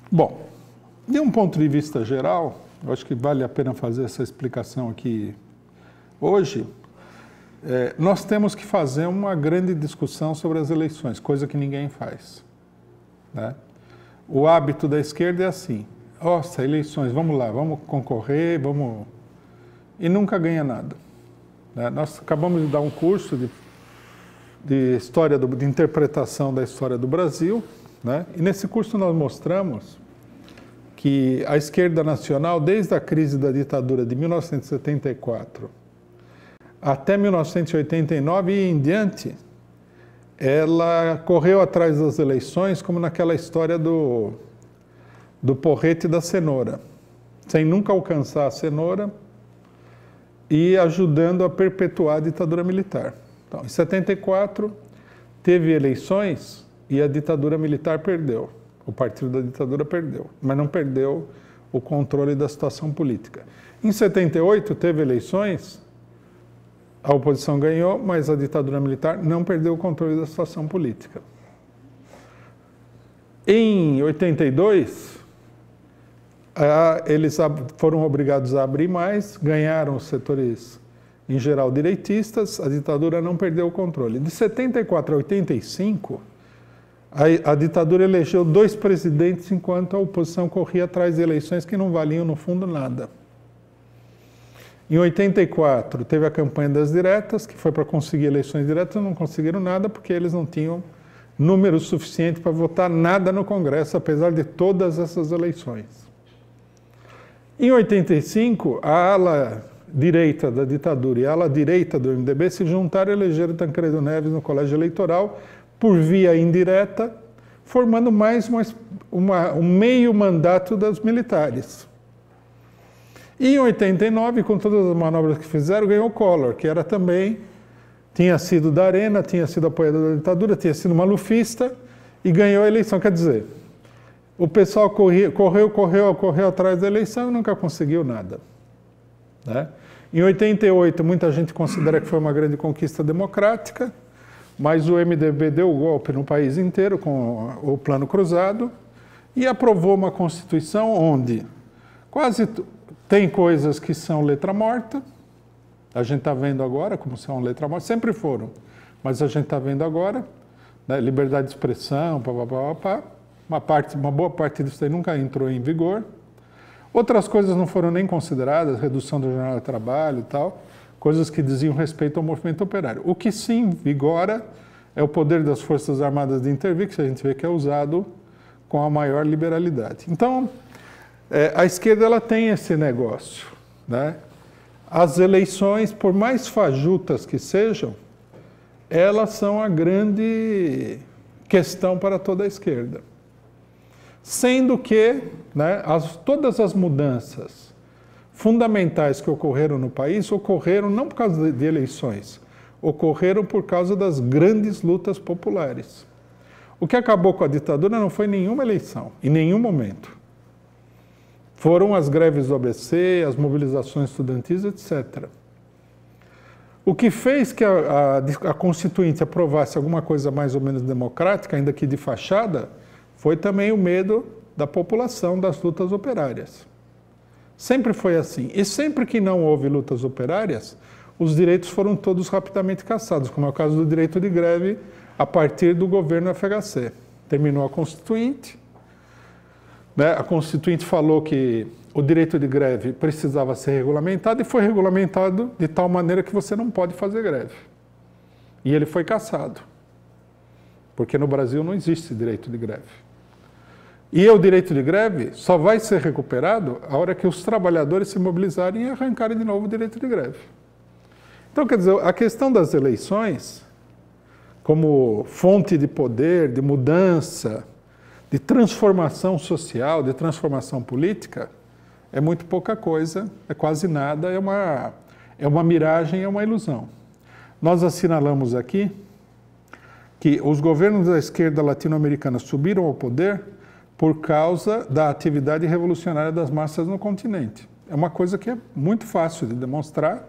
Bom, de um ponto de vista geral, eu acho que vale a pena fazer essa explicação aqui hoje. Nós temos que fazer uma grande discussão sobre as eleições, coisa que ninguém faz, né? O hábito da esquerda é assim: nossa, eleições, vamos lá, vamos concorrer, vamos... E nunca ganha nada, né? Nós acabamos de dar um curso de interpretação da história do Brasil, né? E nesse curso nós mostramos que a esquerda nacional, desde a crise da ditadura de 1974 até 1989 e em diante, ela correu atrás das eleições como naquela história do porrete e da cenoura, sem nunca alcançar a cenoura e ajudando a perpetuar a ditadura militar. Então, em 74, teve eleições e a ditadura militar perdeu. O partido da ditadura perdeu, mas não perdeu o controle da situação política. Em 78, teve eleições, a oposição ganhou, mas a ditadura militar não perdeu o controle da situação política. Em 82, eles foram obrigados a abrir mais, ganharam os setores, em geral, direitistas, a ditadura não perdeu o controle. De 74 a 85, a ditadura elegeu 2 presidentes, enquanto a oposição corria atrás de eleições que não valiam, no fundo, nada. Em 84, teve a campanha das diretas, que foi para conseguir eleições diretas, não conseguiram nada, porque eles não tinham número suficiente para votar nada no Congresso, apesar de todas essas eleições. Em 85, a ala direita da ditadura e a ala direita do MDB se juntaram e elegeram Tancredo Neves no colégio eleitoral, por via indireta, formando mais um meio mandato dos militares. E em 89, com todas as manobras que fizeram, ganhou o Collor, que era também, tinha sido da Arena, tinha sido apoiador da ditadura, tinha sido malufista e ganhou a eleição. Quer dizer, o pessoal correu atrás da eleição e nunca conseguiu nada, né? Em 88, muita gente considera que foi uma grande conquista democrática, mas o MDB deu o golpe no país inteiro com o Plano Cruzado e aprovou uma Constituição onde quase tem coisas que são letra morta, a gente está vendo agora como são letra morta, sempre foram, mas a gente está vendo agora, né, liberdade de expressão, uma boa parte disso aí nunca entrou em vigor. Outras coisas não foram nem consideradas, redução da jornada de trabalho e tal, coisas que diziam respeito ao movimento operário. O que sim vigora é o poder das Forças Armadas de intervir, que a gente vê que é usado com a maior liberalidade. Então, a esquerda ela tem esse negócio, né? As eleições, por mais fajutas que sejam, elas são a grande questão para toda a esquerda. Sendo que, né, todas as mudanças fundamentais que ocorreram no país ocorreram não por causa de eleições, ocorreram por causa das grandes lutas populares. O que acabou com a ditadura não foi nenhuma eleição, em nenhum momento. Foram as greves do ABC, as mobilizações estudantis, etc. O que fez que a Constituinte aprovasse alguma coisa mais ou menos democrática, ainda que de fachada, foi também o medo da população das lutas operárias. Sempre foi assim. E sempre que não houve lutas operárias, os direitos foram todos rapidamente cassados, como é o caso do direito de greve a partir do governo FHC. Terminou a Constituinte, né? A Constituinte falou que o direito de greve precisava ser regulamentado e foi regulamentado de tal maneira que você não pode fazer greve. E ele foi cassado, porque no Brasil não existe direito de greve. E o direito de greve só vai ser recuperado a hora que os trabalhadores se mobilizarem e arrancarem de novo o direito de greve. Então, quer dizer, a questão das eleições, como fonte de poder, de mudança, de transformação social, de transformação política, é muito pouca coisa, é quase nada, é uma miragem, é uma ilusão. Nós assinalamos aqui que os governos da esquerda latino-americana subiram ao poder por causa da atividade revolucionária das massas no continente. É uma coisa que é muito fácil de demonstrar,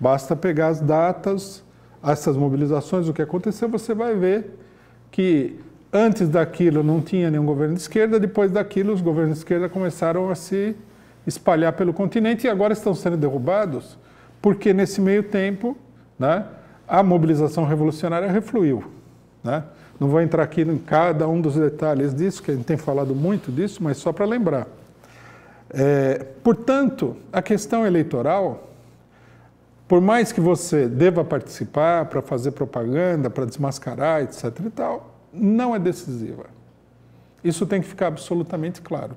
basta pegar as datas, essas mobilizações, o que aconteceu, você vai ver que Antes daquilo não tinha nenhum governo de esquerda, depois daquilo os governos de esquerda começaram a se espalhar pelo continente e agora estão sendo derrubados porque nesse meio tempo, né, a mobilização revolucionária refluiu, né? Não vou entrar aqui em cada um dos detalhes disso, que a gente tem falado muito disso, mas só para lembrar. Portanto, a questão eleitoral, por mais que você deva participar para fazer propaganda, para desmascarar, etc. e tal, não é decisiva. Isso tem que ficar absolutamente claro.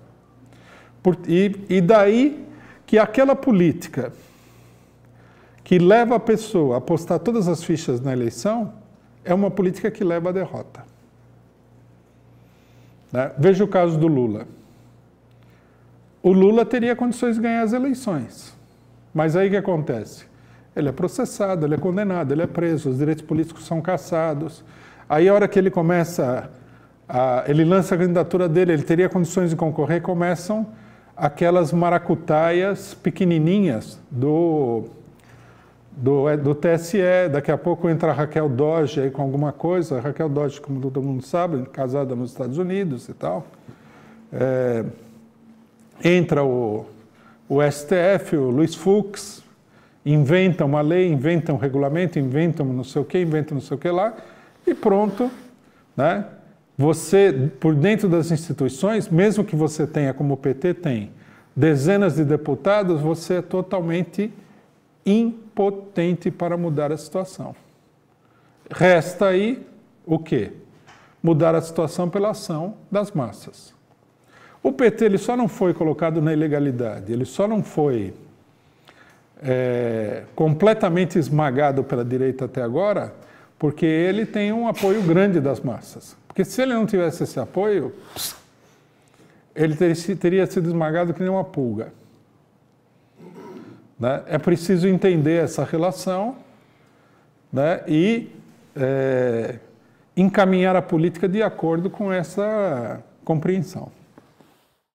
E daí que aquela política que leva a pessoa a apostar todas as fichas na eleição é uma política que leva à derrota. Né? Veja o caso do Lula. O Lula teria condições de ganhar as eleições. Mas aí o que acontece? Ele é processado, ele é condenado, ele é preso, os direitos políticos são cassados. Aí a hora que ele começa, ele lança a candidatura dele, ele teria condições de concorrer, começam aquelas maracutaias pequenininhas do TSE, daqui a pouco entra a Raquel Dodge aí com alguma coisa, a Raquel Dodge, como todo mundo sabe, casada nos Estados Unidos e tal. Entra o STF, o Luiz Fux, inventa uma lei, inventa um regulamento, inventa não sei o que, inventa não sei o que lá, e pronto, né? Você, por dentro das instituições, mesmo que você tenha, como o PT tem, dezenas de deputados, você é totalmente impotente para mudar a situação. Resta aí o quê? Mudar a situação pela ação das massas. O PT ele só não foi colocado na ilegalidade, ele só não foi completamente esmagado pela direita até agora, porque ele tem um apoio grande das massas. Porque se ele não tivesse esse apoio, ele teria sido esmagado que nem uma pulga. Né? É preciso entender essa relação, né? E encaminhar a política de acordo com essa compreensão.